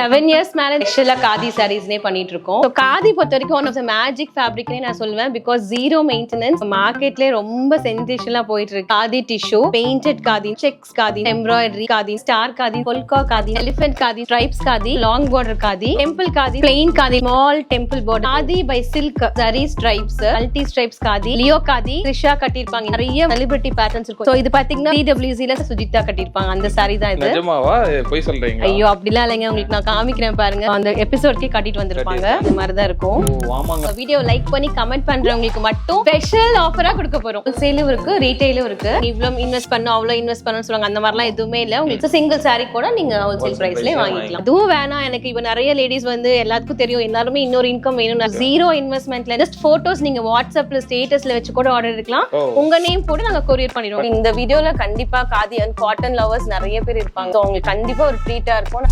7 years மேல ஸ்பெஷலா காதி சாரீஸ்னே பண்ணிட்டு இருக்கோம். காதி பொறுத்த வரைக்கும் ஒன் ஆஃப் த மேஜிக் ஃபேப்ரிக்னே நான் சொல்லுவேன். Because zero maintenance. மார்க்கெட்ல ரொம்ப சென்சேஷனலா போயிட்டு இருக்கு. Khadi tissue, painted khadi, checks khadi, embroidery khadi, star khadi, polka khadi, elephant khadi, stripes khadi, long border khadi, temple khadi, plain khadi, small temple border khadi by silk, zari stripes, multi stripes khadi, Leo khadi, Trisha கட்டிருப்பாங்க. நிறைய செலிபிரிட்டி பேட்டர்ன்ஸ் இருக்கும். சோ இது பாத்தீங்கன்னா DWC ல சுஜிதா கட்டிருப்பாங்க. அந்த சாரி தான் இது. நிஜமாவா போய் சொல்றீங்க? ஐயோ அப்படிலாம் இல்லைங்க, உங்களுக்கு நான் காமிக்கிறேன் பாருங்க. அந்த எபிசோட்க்கே கட்டிட்டு வந்திருப்பாங்க. இந்த மாதிரி தான் இருக்கும். ஆமாங்க. வீடியோ லைக் பண்ணி கமெண்ட் பண்றவங்களுக்கு மட்டும் ஸ்பெஷல் ஆஃபரா கொடுக்க போறோம். சேலும் இருக்கு, ரீட்டைலும் இருக்கு. இவ்வளவு இன்வெஸ்ட் பண்ணனும், அவ்வளவு இன்வெஸ்ட் பண்ணனும் சொல்றாங்க. அந்த மாதிரிலாம் எதுவுமே இல்ல. உங்களுக்கு சிங்கிள் சாரி கூட நீங்க ஹோல்சேல் பிரைஸ்லயே வாங்கிக்கலாம். அதுவும் வேணாம் எனக்கு இப்ப நிறைய லேடிஸ் வந்து எல்லாத்துக்கும் தெரியும் எல்லாருமே இன்னொரு இன்கம் வேணும். ஜீரோ இன்வெஸ்ட்மெண்ட்ல ஜஸ்ட் போட்டோஸ் நீங்க வாட்ஸ்அப்ல ஸ்டேட்டஸ்ல வச்சு கூட ஆர்டர் எடுக்கலாம். உங்க நேம் போட்டு நாங்க கொரியர் பண்ணிடுவோம். இந்த வீடியோல கண்டிப்பா காதி அண்ட் காட்டன் லவர்ஸ் நிறைய பேர் இருப்பாங்க. உங்களுக்கு கண்டிப்பா ஒரு ட்ரீட்டா இருக்கும்.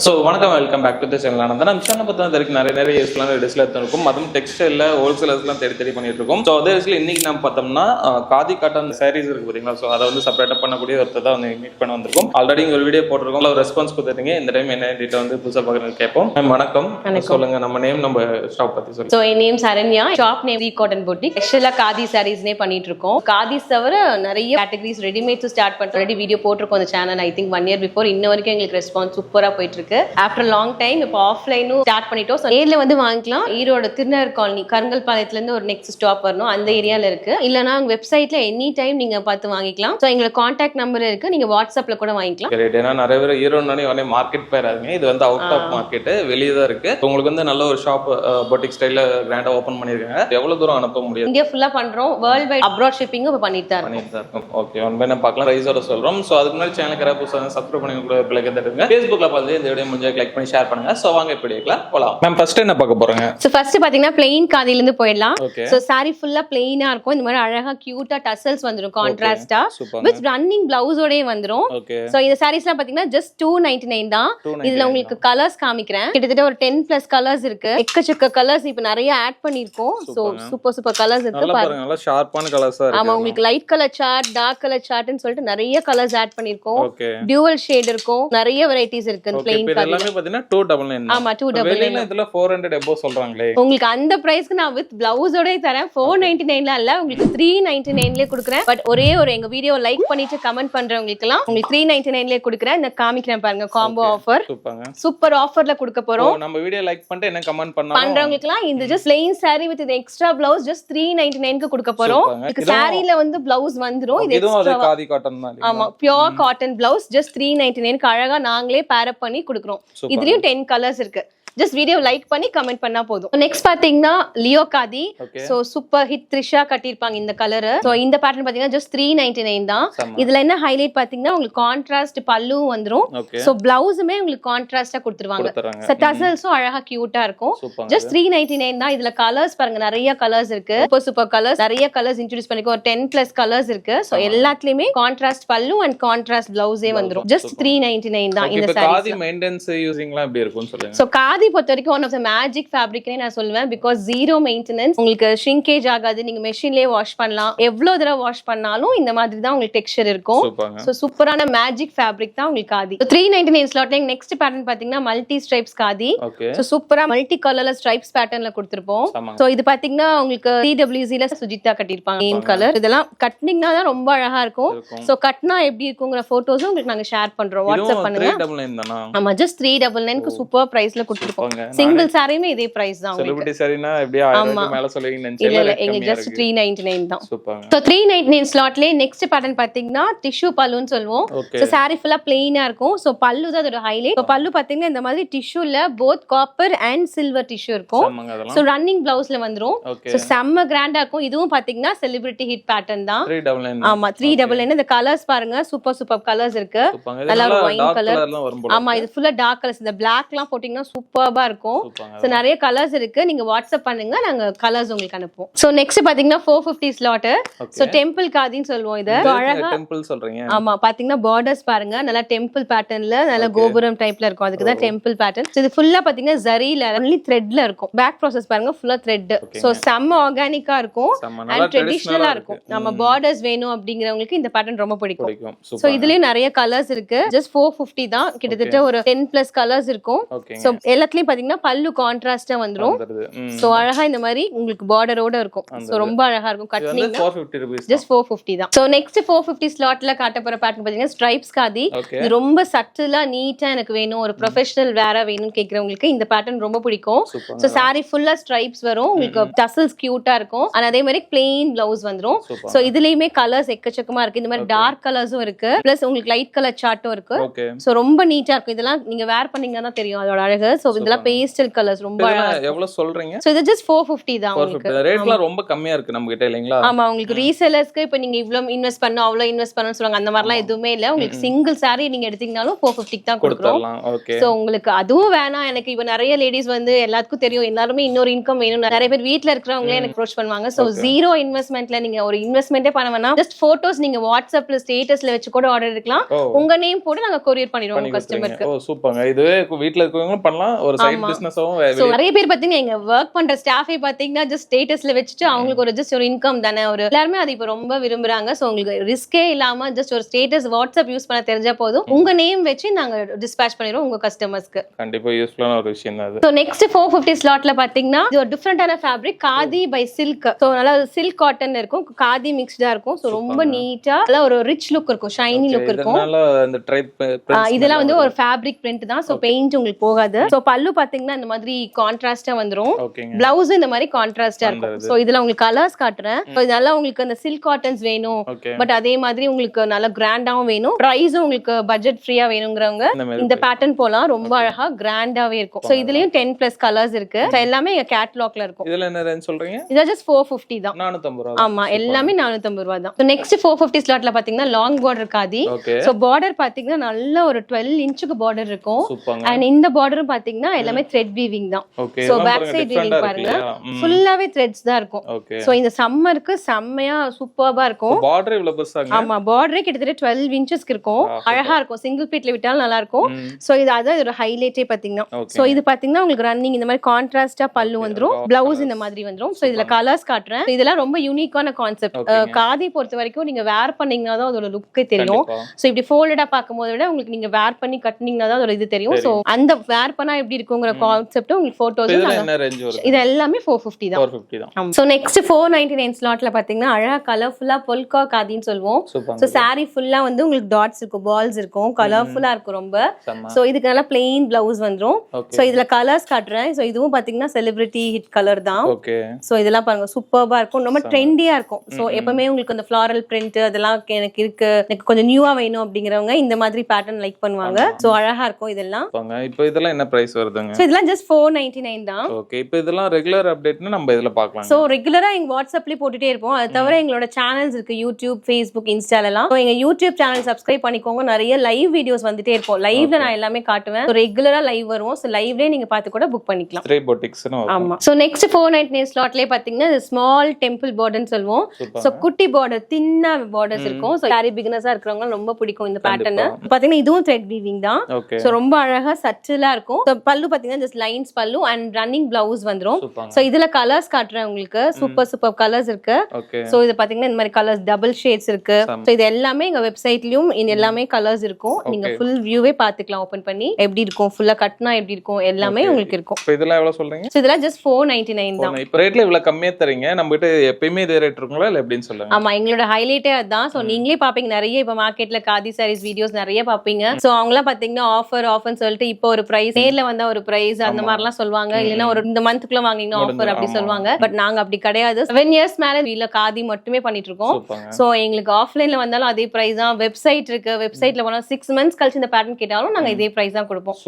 ஸோ வணக்கம், welcome back to the channel. நம்ம சேனல் பார்த்தா இருக்கு நிறைய யூஸ்ஃபுல்லான டிஸ்ல இருக்கும். அதுவும் டெக்ஸ்டைல்ல ஹோல்சேலர்ஸ்லாம் தேடி பண்ணிட்டு இருக்கோம். ஸோ அதே விஷயம் இன்னைக்கு நம்ம பார்த்தோம்னா காதி காட்டன் சாரீஸ் இருக்கு பார்த்தீங்களா. ஸோ அதை வந்து செப்பரேட்டாக பண்ணக்கூடிய ஒருத்தர் தான் வந்து மீட் பண்ண வந்திருக்கும். ஆல்ரெடி ஒரு வீடியோ போட்டிருக்கோம், ஒரு ரெஸ்பான்ஸ் கொடுத்துருங்க. இந்த டைம் என்ன டீட்டெயில் வந்து புதுசாக பார்க்குறது கேட்போம். வணக்கம், சொல்லுங்க நம்ம நேம், நம்ம ஷாப் பத்தி சொல்லுங்க. ஸோ என் name Saranya, shop name cotton boutique. ஸ்பெஷலா காதி சாரீஸ்னே பண்ணிட்டு இருக்கோம். காதி தவிர நிறைய கேட்டகரிஸ் ரெடிமேட் ஸ்டார்ட் பண்ணிட்டு ஆல்ரெடி வீடியோ போட்டிருக்கோம் அந்த channel. I think 1 year before. இன்ன வரைக்கும் எங்களுக்கு ரெஸ்பான்ஸ் சூப்பரா போயிட்டு இருக்கு. ஆஃப்டர் லாங் டைம் இப்போ ஆஃப்லைனும் ஸ்டார்ட் பண்ணிட்டோம். நேர்ல வந்து வாங்கிக்கலாம். ஈரோடு திருநகர் காலனி கருங்கல்பாளையத்துல இருந்து ஒரு நெக்ஸ்ட் ஸ்டாப் வரணும், அந்த ஏரியால இருக்கு. இல்லனா வெப்சைட்ல எனி டைம் நீங்க பார்த்து வாங்கிக்கலாம். சோ எங்க கான்டாக்ட் நம்பர் இருக்கு, நீங்க வாட்ஸ்அப்ல கூட வாங்கிக்கலாம். கிரேட். ஏன்னா நிறைய பேர் ஈரோடுனாலே உடனே மார்க்கெட் போயிடாதீங்க. இது வந்து அவுட் ஆஃப் மார்க்கெட், வெளியே தான் இருக்கு. உங்களுக்கு வந்து நல்ல ஒரு ஷாப் பொட்டிக் ஸ்டைல்ல கிராண்டா ஓபன் பண்ணிருக்காங்க. எவ்வளவு தூரம் அனுப்ப முடியும்? இந்தியா ஃபுல்லா பண்றோம். வேர்ல்ட் வைட் அப்ராட் ஷிப்பிங் இப்ப பண்ணிட்டு தான் இருக்கோம். ஓகே, ஒன் பை நான் பார்க்கலாம். ரைஸோட சொல்றோம். சோ அதுக்கு முன்னாடி சேனலுக்கு யாராவது புதுசா சப்ஸ்கிரைப் பண்ணி கூட பிளேக் எடுத்துங்க. Facebookல பார்த்து இந்த வீடியோ முடிஞ்சா லைக் பண்ணி ஷேர் பண்ணுங்க. சோ வாங்க இப்படி போலாம். மேம் ஃபர்ஸ்ட் என்ன பார்க்க போறீங்க? சோ ஃபர்ஸ்ட் பாத்தீங்கன்னா பிளெயின் காதில இருந்து போயிடலாம். சோ சாரி ஃபுல்லா பிளெயினா இருக்கும். இந்த மாதிரி அழகா கியூட்டா டசல்ஸ் வந்துரும் கான்ட்ராஸ்டா வித் ரன்னிங் பிளவுஸோடே வந்துரும். சோ இந்த சாரீஸ்லாம் பாத்தீங்கன்னா ஜஸ்ட் 299 தான். இதுல உங்களுக்கு கலர்ஸ் காமிக்கிறேன். கிட்டத்தட்ட ஒரு 10+ கலர்ஸ் இருக்கு. எக்கச்சக்க கலர்ஸ் இப்ப நிறைய ஆட் பண்ணிருக்கோம். சோ சூப்பர் கலர்ஸ் இருக்கு பாருங்க. நல்ல ஷார்ப்பான கலர்ஸா இருக்கு. ஆமா, உங்களுக்கு light colour chart, dark colour சார்ட்னு சொல்லிட்டு நிறைய கலர்ஸ் ஆட் பண்ணிருக்கோம். டியூவல் ஷேட் இருக்கும். நிறைய வெரைட்டிஸ் இருக்கு பிளெயின் காதில. எல்லாமே பாத்தீங்கன்னா 299. ஆமா 299. இதுல 400 above சொல்றாங்களே. உங்களுக்கு அந்த பிரைஸ்க்கு நான் வித் பிளவுஸோட தரேன். 499 ல இல்ல, உங்களுக்கு 399 ல குடுக்குறேன். பட் ஒரே ஒரு எங்க வீடியோ லைக் பண்ணிட்டு கமெண்ட் பண்றவங்களுக்கு எல்லாம் உங்களுக்கு 399 ல குடுக்குறேன். இந்த காமிக்கிறேன் பாருங்க, காம்போ ஆஃபர். சூப்பர் ஆஃபர்ல கொடுக்க போறோம். நம்ம வீடியோ லைக் பண்ணிட்டு என்ன கமெண்ட் பண்றவங்களுக்கு எல்லாம் இந்த ஜஸ்ட் பிளெயின் saree வித் இந்த எக்ஸ்ட்ரா பிளவுஸ் ஜஸ்ட் 399 க்கு கொடுக்க போறோம். இதுக்கு சாரில வந்து பிளவுஸ் வந்துரும். இது எக்ஸ்ட்ரா காதி காட்டன் தான். ஆமா, பியூர் காட்டன் பிளவுஸ் ஜஸ்ட் 399 க்கு அழகா நாங்களே பேர் அப் பண்ணி கொடுக்குறோம். இதுலயும் 10 கலர்ஸ் இருக்கு. ஜஸ்ட் வீடியோ லைக் பண்ணி கமெண்ட் பண்ணா போதும். நெக்ஸ்ட் பாத்தீங்கன்னா Leo khadi. So super hit Trisha கட்டிருப்பாங்க இந்த கலர். சோ இந்த பேட்டர்ன் பாத்தீங்கன்னா ஜஸ்ட் 399 தான். இதுல என்ன ஹைலைட் பாத்தீங்கன்னா உங்களுக்கு கான்ட்ராஸ்ட் பல்லு வந்துரும். சோ பிளவுஸுமே உங்களுக்கு கான்ட்ராஸ்டா கொடுத்துருவாங்க. டசல்ஸும் அழகா கியூட்டா இருக்கும். ஜஸ்ட் 399 தான். இதுல கலர்ஸ் பாருங்க, நிறைய கலர்ஸ் இருக்கு. சூப்பர் கலர்ஸ், நிறைய கலர்ஸ் இன்ட்ரோடியூஸ் பண்ணிருக்கோம். ஒரு 10+ கலர்ஸ் இருக்கு. சோ எல்லாத்துலயுமே கான்ட்ராஸ்ட் பல்லு அண்ட் கான்ட்ராஸ்ட் பிளவுஸே வந்துரும். ஜஸ்ட் 399 தான் இந்த சாரீஸ். காதி மெயின்டெனன்ஸ் யூசிங்லாம் எப்படி இருக்கும் சொல்லுங்க. சோ காதி பொறுத்த வரைக்கும் ஒன் ஆஃப் த மேஜிக் ஃபேப்ரிக்னே நான் சொல்லுவேன். Because zero maintenance. உங்களுக்கு ஷ்ரிங்கேஜ் ஆகாது. நீங்க மெஷின்லயே வாஷ் பண்ணலாம். எவ்வளவு தடவை வாஷ் பண்ணாலும் இந்த மாதிரி தான் உங்களுக்கு டெக்ஸ்சர் இருக்கும். சோ சூப்பரான மேஜிக் ஃபேப்ரிக் தான் உங்களுக்கு காதி. 399 ஸ்லாட்ல நெக்ஸ்ட் பேட்டர்ன் பாத்தீங்கன்னா மல்டி ஸ்ட்ரைப்ஸ் காதி. சோ சூப்பரா மல்டி கலர்ல ஸ்ட்ரைப்ஸ் பேட்டர்ன்ல கொடுத்திருப்போம். சோ இது பாத்தீங்கன்னா உங்களுக்கு DWC ல சுஜிதா கட்டிருப்பாங்க. Same colour. இதெல்லாம் கட்டினீங்கன்னா தான் ரொம்ப அழகா இருக்கும். சோ கட்னா எப்படி இருக்குங்கிற போட்டோஸும் உங்களுக்கு நாங்க ஷேர் பண்றோம். வாட்ஸ்அப் பண்ணுங்க. 399 தானா? ஆமா, ஜஸ்ட் 399 க்கு சூப்பர் பிரைஸ்ல கொடுத்திருப்போம். சிங்கிள் சாரியுமே இதே பிரைஸ் தான். செலிபிரிட்டி சாரினா எப்படி 1000 ரூபாய் மேல சொல்லுவீங்க நினைச்சேன். இல்ல எங்க ஜஸ்ட் 399 தான். சூப்பர். சோ 399 ஸ்லாட்லயே நெக்ஸ்ட் பேட்டர்ன் பாத்தீங்கன்னா டிஷ்யூ பல்லுன்னு சொல்வோம். சோ சாரி ஃபுல்லா பிளெயினா இருக்கும். சோ பல்லு தான் அதோட ஹைலைட். சோ பல்லு பாத்தீங்கன்னா இந்த மாதிரி டிஷ்யூல both copper and silver tissue இருக்கும். சோ ரன்னிங் பிளவுஸ்ல வந்துரும். சோ செம்ம கிராண்டா இருக்கும். இதுவும் பாத்தீங்கன்னா செலிபிரிட்டி ஹிட் பேட்டர்ன் தான். 399. ஆமா 399. இந்த கலர்ஸ் பாருங்க, சூப்பர் கலர்ஸ் இருக்கு. நல்லா ஒரு ஒயின் கலர். ஆமா, இது ஃபுல்லா டார்க் கலர்ஸ். இந்த Blackலாம் போட்டீங்கன்னா சூப்பரா சூப்பர்பா இருக்கும். சோ நிறைய கலர்ஸ் இருக்கு, நீங்க வாட்ஸ்அப் பண்ணுங்க, நாங்க கலர்ஸ் உங்களுக்கு அனுப்புவோம். சோ நெக்ஸ்ட் பாத்தீங்கன்னா 450 ஸ்லாட். சோ டெம்பிள் காதின்னு சொல்லுவோம் இத. அழகா டெம்பிள் சொல்றீங்க. ஆமா, பாத்தீங்கன்னா பார்டர்ஸ் பாருங்க, நல்லா டெம்பிள் பேட்டர்ன்ல, நல்ல கோபுரம் டைப்ல இருக்கும், அதுக்கு தான் டெம்பிள் பேட்டர்ன். இது ஃபுல்லா பாத்தீங்கன்னா ஜரில ஒன்லி த்ரெட்ல இருக்கும். பேக் ப்ராசஸ் பாருங்க, ஃபுல்லா த்ரெட். சோ செம்ம ஆர்கானிக்கா இருக்கும் அண்ட் ட்ரெடிஷனலா இருக்கும். நம்ம பார்டர்ஸ் வேணும் அப்படிங்கறவங்களுக்கு இந்த பேட்டர்ன் ரொம்ப பிடிக்கும். சோ இதுலயும் நிறைய கலர்ஸ் இருக்கு. ஜஸ்ட் 450 தான், கிட்டத்தட்ட ஒரு 10+ கலர்ஸ் இருக்கும். சோ எல்லாத்துலயும் பாத்தீங்கன்னா பல்லு கான்ட்ராஸ்டா வந்துரும். சோ அழகா இந்த மாதிரி உங்களுக்கு பார்டரோட இருக்கும். சோ ரொம்ப அழகா இருக்கும். கட்டிங் 450 rupees, ஜஸ்ட் 450 தான். சோ நெக்ஸ்ட் 450 ஸ்லாட்ல காட்ட போற பேட்டர்ன் பாத்தீங்கன்னா ஸ்ட்ரைப்ஸ் காதி. இது ரொம்ப சட்டிலா நீட்டா எனக்கு வேணும், ஒரு ப்ரொஃபஷனல் வேரா வேணும்னு கேக்குறவங்களுக்கு இந்த பேட்டர்ன் ரொம்ப பிடிக்கும். சோ saree ஃபுல்லா ஸ்ட்ரைப்ஸ் வரும், உங்களுக்கு டசல்ஸ் கியூட்டா இருக்கும். and அதே மாதிரி plain பிளவுஸ் வந்துரும். சோ இதுலயுமே கலர்ஸ் எக்கச்சக்கமா இருக்கு. இந்த மாதிரி டார்க் கலர்ஸும் இருக்கு, பிளஸ் உங்களுக்கு லைட் கலர் சார்ட்டும் இருக்கு. சோ ரொம்ப நீட்டா இருக்கும். இதெல்லாம் நீங்க வேர் பண்ணீங்கன்னா தான் தெரியும் அதோட அழகு. சோ இதெல்லாம் பேஸ்டல் கலர்ஸ் ரொம்ப அழகா இருக்கு. எவ்வளவு சொல்றீங்க? சோ இது ஜஸ்ட் 450 தான் உங்களுக்கு. ரேட்லாம் ரொம்ப கம்மியா இருக்கு நம்ம கிட்ட இல்லீங்களா? ஆமா, உங்களுக்கு ரீசெல்லர்ஸ்க்கு இப்ப நீங்க இவ்ளோ இன்வெஸ்ட் பண்ணனும் அவ்ளோ இன்வெஸ்ட் பண்ணனும் சொல்றாங்க, அந்த மாதிரிலாம் எதுவுமே இல்ல. உங்களுக்கு சிங்கிள் saree நீங்க எடுத்தீங்கனாலும் 450 தான் கொடுக்குறோம். சோ உங்களுக்கு அதுவும் வேணாம் எனக்கு, இப்ப நிறைய லேடிஸ் வந்து எல்லாருக்கும் தெரியும், எல்லாருமே இன்னொரு இன்கம் வேணும், நிறைய பேர் வீட்ல இருக்கிறவங்களே எனக்கு அப்ரோச் பண்ணுவாங்க. சோ ஜீரோ இன்வெஸ்ட்மென்ட்ல நீங்க ஒரு இன்வெஸ்ட்மென்ட்டே பண்ண வேணாம், ஜஸ்ட் போட்டோஸ் நீங்க வாட்ஸ்அப்ல ஸ்டேட்டஸ்ல வச்சு கூட ஆர்டர் எடுக்கலாம். உங்க நேம் போட்டு நாங்க கொரியர் பண்ணிடுவோம் கஸ்டமருக்கு. ஓ சூப்பர்ங்க. இதுவே வீட்ல இருக்கவங்களும் பண்ணலாம், ஒரு சைடு பிசினஸாவும். சோ நிறைய பேர் பாத்தீங்கன்னா எங்க வர்க் பண்ற ஸ்டாஃபே பாத்தீங்கன்னா ஜஸ்ட் ஸ்டேட்டஸ்ல வச்சுட்டு அவங்களுக்கு ஒரு ஜஸ்ட் ஒரு இன்கம் தானே, ஒரு எல்லாருமே அது இப்ப ரொம்ப விரும்புறாங்க. சோ உங்களுக்கு ரிஸ்கே இல்லாம ஜஸ்ட் ஒரு ஸ்டேட்டஸ் வாட்ஸ்அப் யூஸ் பண்ண தெரிஞ்சா போதும், உங்க நேம் வச்சு நாங்க டிஸ்பேட்ச் பண்ணிடுவோம் உங்க கஸ்டமர்ஸ்க்கு. கண்டிப்பா யூஸ்ஃபுல்லான ஒரு விஷயம் தான் அது. சோ நெக்ஸ்ட் 450 ஸ்லாட்ல பாத்தீங்கன்னா இது ஒரு டிஃபரண்டான fabric, khadi by silk. So நல்லா சில்க் காட்டன் இருக்கும், காதி மிக்ஸ்டா இருக்கும். சோ ரொம்ப நீட்டா நல்ல ஒரு ரிச் லுக் இருக்கும், ஷைனி லுக் இருக்கும். இதனால அந்த ட்ரைப் இதெல்லாம் வந்து ஒரு ஃபேப்ரிக் பிரிண்ட் தான். சோ பெயிண்ட் உங்களுக்கு போகாது. சோ பல்லு பாத்தீங்கன்னா இந்த மாதிரி கான்ட்ராஸ்டா வந்துரும், பிளவுஸ் இந்த மாதிரி கான்ட்ராஸ்டா இருக்கும். சோ இதுல உங்களுக்கு கலர்ஸ் காட்டுறேன். சோ இதெல்லாம் உங்களுக்கு அந்த சில்க் காட்டன்ஸ் வேணும், பட் அதே மாதிரி உங்களுக்கு நல்ல கிராண்டாவும் வேணும், பிரைஸும் உங்களுக்கு பட்ஜெட் ஃப்ரீயா வேணும்ங்கறவங்க இந்த பேட்டர்ன் போலாம். ரொம்ப அழகா கிராண்டாவே இருக்கும். சோ இதுலயும் 10+ கலர்ஸ் இருக்கு. சோ எல்லாமே எங்க கேட்டலாக்ல இருக்கும். இதெல்லாம் என்ன ரேஞ்ச் சொல்றீங்க? இது ஜஸ்ட் 450 தான். 450 ரூபாய். ஆமா, எல்லாமே 450 ரூபாய் தான். சோ நெக்ஸ்ட் 450 ஸ்லாட்ல பாத்தீங்கன்னா long border khadi. So border பாத்தீங்கன்னா நல்ல ஒரு 12 இன்ச்சுக்கு பார்டர் இருக்கும். அண்ட் இந்த பார்டரும் பாத்தீங்கன்னா எல்லாமே த்ரெட் வீவிங் தான். சோ பேக் சைடு வீவிங் பாருங்க, ஃபுல்லாவே த்ரெட்ஸ் தான் இருக்கும். சோ இந்த சம்மருக்கு செம்மையா சூப்பர்பா இருக்கும். பார்டர் இவ்வளவு பெருசாங்க. ஆமா, பார்டரே கிட்டத்தட்ட 12 இன்ச்சஸ்க்கு இருக்கும். அழகா இருக்கும், சிங்கிள் பீட்ல விட்டாலும் நல்லா இருக்கும். சோ இது அதான் ஒரு ஹைலைட்டே பாத்தீங்கன்னா. சோ இது பாத்தீங்கன்னா உங்களுக்கு ரன்னிங் இந்த மாதிரி கான்ட்ராஸ்டா பல்லு வந்துரும், பிளவுஸ் இந்த மாதிரி வந்துரும். சோ இதுல கலர்ஸ் காட்டுறேன். இதெல்லாம் ரொம்ப யூனிக்கான கான்செப்ட். காதி பொறுத்த வரைக்கும் நீங்க வேர் பண்ணீங்கன்னா தான் அதோட லுக்கே தெரியும். சோ இப்படி ஃபோல்டடா பாக்கும்போது விட உங்களுக்கு நீங்க வேர் பண்ணி கட்டினீங்கன்னா தான் அதோட இது தெரியும். சோ அந்த வேர் பண்ணா எப்படி இருக்குங்கிற கான்செப்ட் உங்களுக்கு போட்டோஸ். இது எல்லாமே 450 தான். சோ நெக்ஸ்ட் 499 ஸ்லாட்ல பாத்தீங்கன்னா அழகா கலர்ஃபுல்லா பொல்கா காதின்னு சொல்லுவோம். சோ saree ஃபுல்லா வந்து உங்களுக்கு டாட்ஸ் இருக்கும், பால்ஸ் இருக்கும், கலர்ஃபுல்லா இருக்கும் ரொம்ப. சோ இதுக்கு நல்லா பிளெயின் பிளவுஸ் வந்துரும். சோ இதுல கலர்ஸ் காட்டுறேன். சோ இதுவும் பாத்தீங்கன்னா செலிபிரிட்டி ஹிட் கலர் தான். சோ இதெல்லாம் பாருங்க சூப்பர்பா இருக்கும், ரொம்ப ட்ரெண்டியா இருக்கும். சோ எப்பவுமே உங்களுக்கு அந்த ஃப்ளாரல் பிரிண்ட் அதெல்லாம் எனக்கு இருக்கு, எனக்கு கொஞ்சம் நியூவா வேணும் அப்படிங்கறவங்க இந்த மாதிரி பேட்டர்ன் லைக் பண்ணுவாங்க. சோ அழகா இருக்கும் இதெல்லாம். இப்போ இதெல்லாம் என்ன பிரைஸ் வருதுங்க? சோ இதெல்லாம் ஜஸ்ட் 499 தான். ஓகே, இப்போ இதெல்லாம் ரெகுலர் அப்டேட்னா நம்ம இதல பார்க்கலாம். சோ ரெகுலரா எங்க வாட்ஸ்அப்லயே போட்டுட்டே இருப்போம். அது தவிர எங்களோட சேனல்ஸ் இருக்கு, யூடியூப், ஃபேஸ்புக், இன்ஸ்டால எல்லாம். சோ எங்க யூடியூப் சேனல் சப்ஸ்கிரைப் பண்ணிக்கோங்க, நிறைய லைவ் வீடியோஸ் வந்துட்டே இருப்போம். லைவ்ல நான் எல்லாமே காட்டுவேன். சோ ரெகுலரா லைவ் வருவோம். சோ லைவ்லயே நீங்க பார்த்து கூட புக் பண்ணிக்கலாம். த்ரீ பொட்டிக்ஸ்னு. ஆமா. சோ நெக்ஸ்ட் 499 ஸ்லாட்லயே பாத்தீங்கன்னா ஸ்மால் டெம்பிள் பார்டர்னு சொல்வோம். சோ குட்டி பார்டர், தின்னா பார்டர்ஸ் இருக்கும். சோ சாரி பிகினர்ஸா இருக்கிறவங்க ரொம்ப பிடிக்கும் இந்த பேட்டர்ன். பாத்தீங்கன்னா இதுவும் த்ரெட் வீவிங் தான். சோ ரொம்ப அழகா சட்டிலா இருக்கும். சோ பல்லு பாத்தீங்கன்னா ஜஸ்ட் லைன்ஸ் பல்லு அண்ட் ரன்னிங் பிளவுஸ் வந்துரும். சோ இதுல கலர்ஸ் காட்டுறேன் உங்களுக்கு, சூப்பர் கலர்ஸ் இருக்கு. சோ இது பாத்தீங்கன்னா இந்த மாதிரி கலர்ஸ் டபுள் ஷேட்ஸ் இருக்கு. சோ இது எல்லாமே எங்க வெப்சைட்லயும் எல்லாமே கலர்ஸ் இருக்கும். நீங்க ஃபுல் வியூவே பாத்துக்கலாம் ஓபன் பண்ணி, எப்படி இருக்கும், ஃபுல்லா கட்னா எப்படி இருக்கும், எல்லாமே உங்களுக்கு இருக்கும். இப்போ இதெல்லாம் எவ்வளவு சொல்றீங்க? சோ இதெல்லாம் ஜஸ்ட் 499 தான். இப்போ ரேட்ல இவ்வளவு கம்மியா தரீங்க, நம்ம கிட்ட எப்பவுமே இதே ரேட் இருக்குங்களா இல்ல எப்படின்னு சொல்லுங்க. ஆமா, எங்களோட ஹைலைட்டே அதான். சோ நீங்களே பாப்பீங்க நிறைய, இப்ப மார்க்கெட்ல காதி சாரீஸ் வீடியோஸ் நிறைய பாப்பீங்க. சோ அவங்கலாம் பாத்தீங்கன்னா ஆஃபர்னு சொல்லிட்டு இப்போ ஒரு பிரைஸ், நேர்ல வந்தா ஒரு பிரைஸ் அந்த மாதிரிலாம் சொல்லுவாங்க. இல்லனா ஒரு இந்த மந்த்க்குள்ள வாங்கினா ஆஃபர் அப்படி சொல்லுவாங்க. பட் நாங்க அப்படி கிடையாது. 7 இயர்ஸ் மேல வீல காதி மட்டுமே பண்ணிட்டு இருக்கோம். சோ எங்களுக்கு ஆஃப்லைன்ல வந்தாலும் அதே பிரைஸ் தான். வெப்சைட் இருக்கு, வெப்சைட்ல போனா 6 months கழிச்சு இந்த பேட்டர்ன் கேட்டாலும் நாங்க இதே பிரைஸ் தான் கொடுப்போம்.